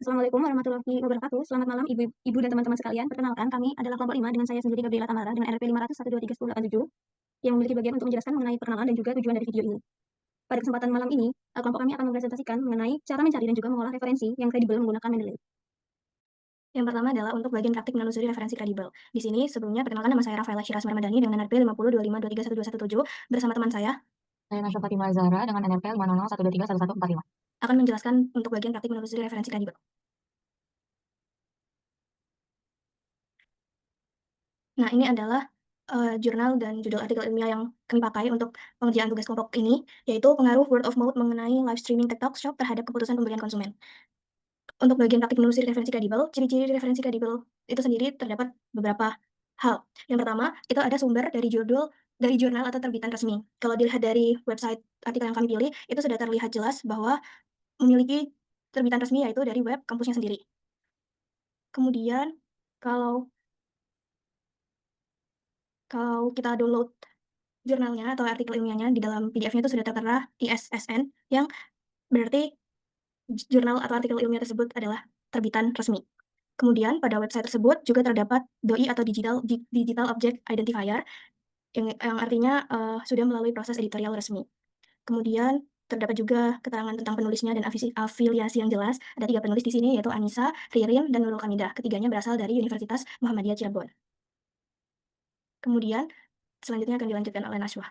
Assalamualaikum warahmatullahi wabarakatuh. Selamat malam Ibu dan teman-teman sekalian. Perkenalkan, kami adalah kelompok 5 dengan saya sendiri Gabriela Tamara dengan NRP 500123187 yang memiliki bagian untuk menjelaskan mengenai perkenalan dan juga tujuan dari video ini. Pada kesempatan malam ini, kelompok kami akan mempresentasikan mengenai cara mencari dan juga mengolah referensi yang kredibel menggunakan Mendeley. Yang pertama adalah untuk bagian praktik menelusuri referensi kredibel. Di sini sebelumnya perkenalkan, nama saya Rafaela Shiraz Ramadhani dengan NRP 5025231217 bersama teman saya Saya Nasya Fatimah Zahra dengan NRP 50012311145. akan menjelaskan untuk bagian praktik menelusuri referensi kredibel. Nah, ini adalah jurnal dan judul artikel ilmiah yang kami pakai untuk pengerjaan tugas kelompok ini, yaitu pengaruh word of mouth mengenai live streaming TikTok Shop terhadap keputusan pembelian konsumen. Untuk bagian praktik menelusuri referensi kredibel, ciri-ciri referensi kredibel itu sendiri terdapat beberapa hal. Yang pertama, itu ada sumber dari jurnal atau terbitan resmi. Kalau dilihat dari website artikel yang kami pilih, itu sudah terlihat jelas bahwa memiliki terbitan resmi, yaitu dari web kampusnya sendiri. Kemudian, kalau kita download jurnalnya atau artikel ilmiahnya, di dalam PDF-nya itu sudah tertera ISSN, yang berarti jurnal atau artikel ilmiah tersebut adalah terbitan resmi. Kemudian pada website tersebut juga terdapat DOI atau Digital Object Identifier, yang artinya sudah melalui proses editorial resmi. Kemudian terdapat juga keterangan tentang penulisnya dan afiliasi yang jelas. Ada 3 penulis di sini, yaitu Anissa, Ririn, dan Nurul Kamidah. Ketiganya berasal dari Universitas Muhammadiyah Cirebon. Kemudian selanjutnya akan dilanjutkan oleh Nashwa.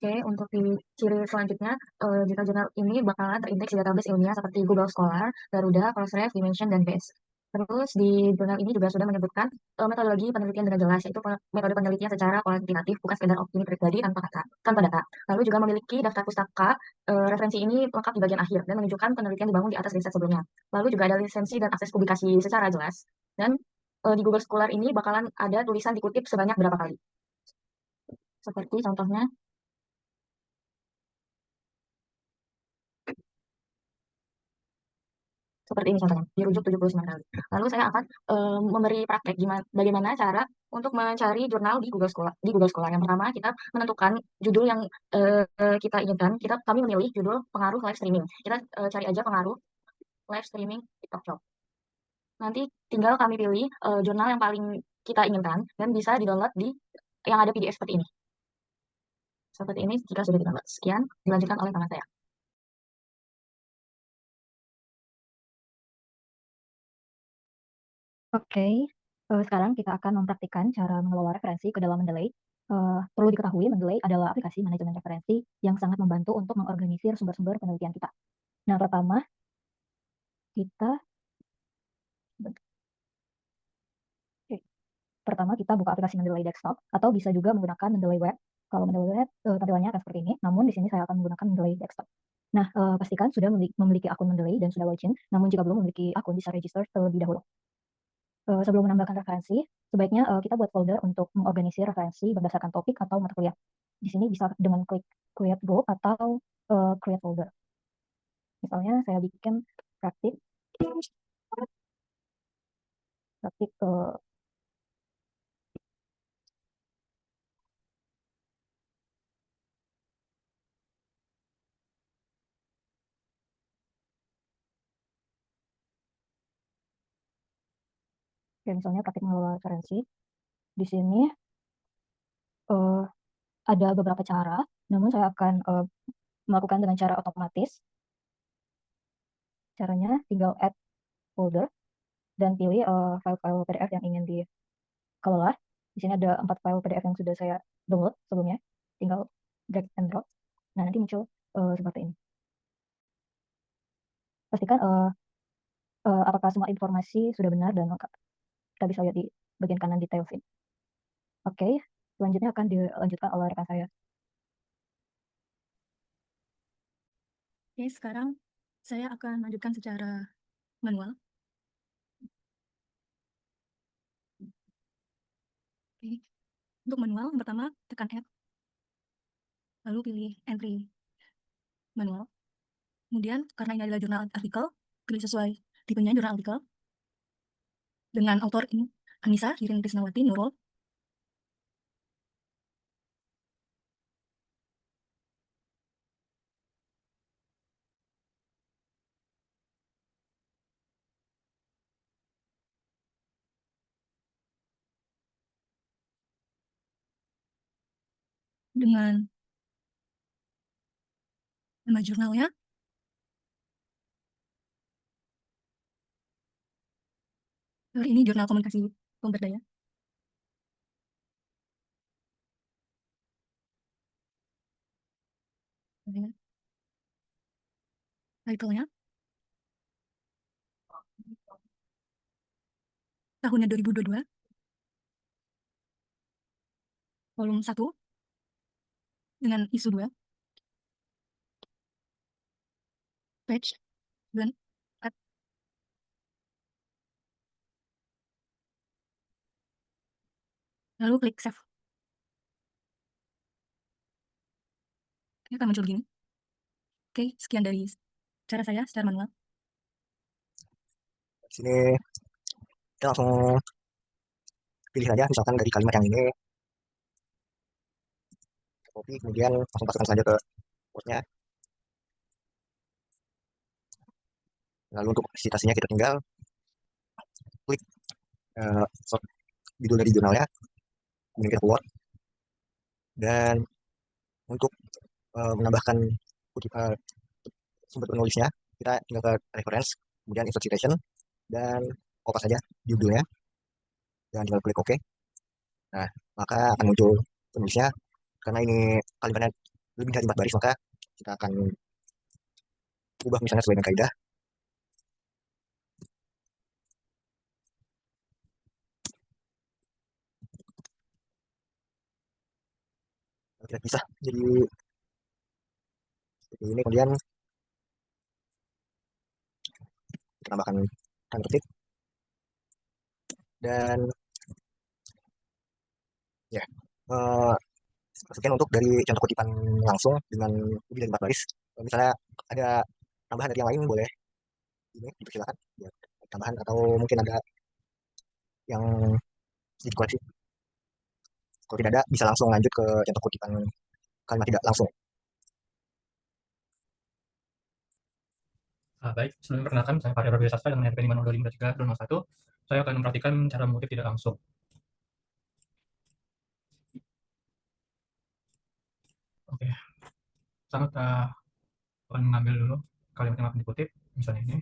Oke, untuk di ciri selanjutnya, jika jurnal ini bakalan terindeks di database ilmiah seperti Google Scholar, Garuda, Crossref, Dimension, dan BES. Terus di jurnal ini juga sudah menyebutkan metodologi penelitian dengan jelas, yaitu metode penelitian secara kuantitatif, bukan sekedar opini pribadi tanpa data. Lalu juga memiliki daftar pustaka, referensi ini lengkap di bagian akhir, dan menunjukkan penelitian dibangun di atas riset sebelumnya. Lalu juga ada lisensi dan akses publikasi secara jelas. Dan di Google Scholar ini bakalan ada tulisan dikutip sebanyak berapa kali. Seperti contohnya, seperti ini contohnya, dirujuk 79 kali. Lalu saya akan memberi praktek bagaimana cara untuk mencari jurnal di Google Scholar. Yang pertama, kita menentukan judul yang kita inginkan. Kami memilih judul pengaruh live streaming. Kita cari aja pengaruh live streaming TikTok Shop. Nanti tinggal kami pilih jurnal yang paling kita inginkan dan bisa di-download yang ada PDF seperti ini. Seperti ini jika sudah di-download. Sekian, dilanjutkan oleh teman saya. Oke, sekarang kita akan mempraktikkan cara mengelola referensi ke dalam Mendeley. Perlu diketahui, Mendeley adalah aplikasi manajemen referensi yang sangat membantu untuk mengorganisir sumber-sumber penelitian kita. Nah, pertama kita buka aplikasi Mendeley Desktop, atau bisa juga menggunakan Mendeley Web. Kalau Mendeley Web, tampilannya akan seperti ini, namun di sini saya akan menggunakan Mendeley Desktop. Nah, pastikan sudah memiliki akun Mendeley dan sudah login, namun jika belum memiliki akun, bisa register terlebih dahulu. Sebelum menambahkan referensi, sebaiknya kita buat folder untuk mengorganisir referensi berdasarkan topik atau mata kuliah. Di sini bisa dengan klik create group atau create folder. Misalnya saya bikin praktik misalnya praktik mengelola referensi. Di sini ada beberapa cara, namun saya akan melakukan dengan cara otomatis. Caranya tinggal add folder dan pilih file-file PDF yang ingin dikelola. Di sini ada 4 file PDF yang sudah saya download sebelumnya. Tinggal drag and drop. Nah, nanti muncul seperti ini. Pastikan apakah semua informasi sudah benar dan lengkap. Kita bisa lihat di bagian kanan details ini. Oke, selanjutnya akan dilanjutkan oleh rekan saya. Oke, sekarang saya akan lanjutkan secara manual. Oke. Untuk manual, yang pertama tekan Add, lalu pilih Entry Manual. Kemudian, karena ini adalah jurnal artikel, pilih sesuai tipenya jurnal artikel. Dengan author ini, Anissa, Ririn Krisnawati, Nurul. dengan nama jurnalnya. Ini jurnal komunikasi sumber daya. Title-nya tahunnya 2022, volume 1 dengan isu 2, page 9, lalu klik save. Ini akan muncul begini. Oke, sekian dari cara saya secara manual. Di sini kita langsung pilih saja, misalkan dari kalimat yang ini, copy, kemudian langsung pasangkan saja ke Word-nya. Lalu untuk citasinya kita tinggal klik sort judul dari jurnalnya, kemudian kita keluar. Dan untuk menambahkan sumber penulisnya, kita tinggal ke reference, kemudian insert citation, dan copy saja judulnya, dan tinggal klik OK. Nah, maka akan muncul penulisnya. Karena ini kalimatnya lebih dari 4 baris, maka kita akan ubah misalnya sesuai dengan kaidah. Kita pisah jadi seperti ini, kemudian kita tambahkan tanda petik, dan ya sekian untuk dari contoh kutipan langsung dengan lebih dari 4 baris. Misalnya ada tambahan dari yang lain, boleh ini dipersilakan buat tambahan, atau mungkin ada yang sedikit koreksi. Kalau tidak ada, bisa langsung lanjut ke contoh kutipan kalimat tidak langsung. Baik, sebelum perkenalkan, saya Farid Rabiul Sastra dengan NPM 50253 saya akan memperhatikan cara mengutip tidak langsung. Oke, sangat akan mengambil dulu kalimat yang akan dikutip, misalnya ini.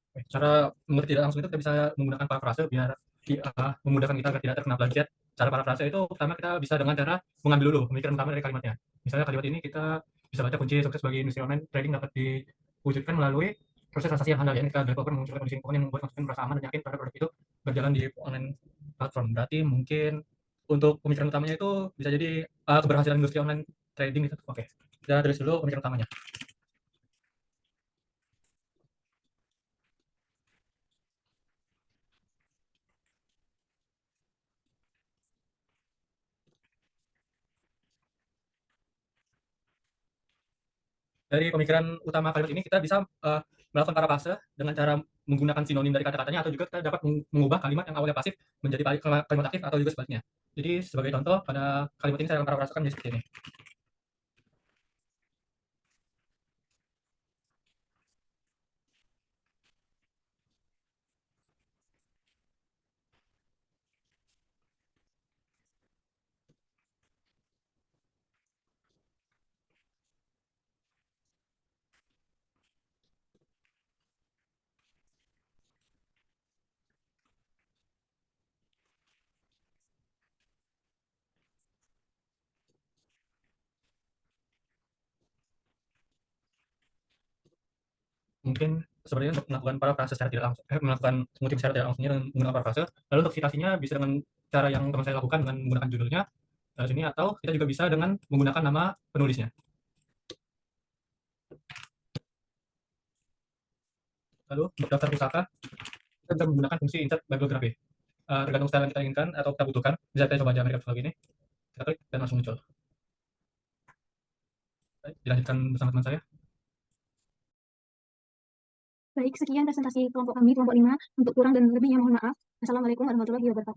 Oke, cara mengutip tidak langsung itu kita bisa menggunakan parafrase biar memudahkan kita agar tidak terkena plagiat. Cara parafrase itu pertama kita bisa dengan cara mengambil dulu pemikiran utama dari kalimatnya. Misalnya kalimat ini kita bisa baca kunci sukses bagi industri online trading dapat diwujudkan melalui proses transaksi yang handal, ya. Kita developer memunculkan kondisi lingkungan yang membuat konsumen merasa aman dan yakin pada produk itu berjalan di online platform. Berarti mungkin untuk pemikiran utamanya itu bisa jadi keberhasilan industri online trading itu. Oke, kita tulis dulu pemikiran utamanya. Dari pemikiran utama kalimat ini kita bisa melakukan parafrase dengan cara menggunakan sinonim dari kata-katanya, atau juga kita dapat mengubah kalimat yang awalnya pasif menjadi kalimat aktif, atau juga sebaliknya. Jadi sebagai contoh pada kalimat ini saya akan parafrasekan menjadi seperti ini. Mungkin seperti itu untuk melakukan parafrase secara tidak langsung, melakukan mengutip secara tidak langsungnya dengan menggunakan parafrase. Lalu untuk citasinya bisa dengan cara yang teman saya lakukan dengan menggunakan judulnya sini, atau kita juga bisa dengan menggunakan nama penulisnya. Lalu untuk daftar pusaka kita bisa menggunakan fungsi insert bibliography. Tergantung style yang kita inginkan atau kita butuhkan. Bisa kita coba di Amerika seperti ini. Kita klik dan langsung muncul. Baik, dilanjutkan bersama teman saya. Baik, sekian presentasi kelompok kami, kelompok 5. Untuk kurang dan lebihnya mohon maaf. Assalamualaikum warahmatullahi wabarakatuh.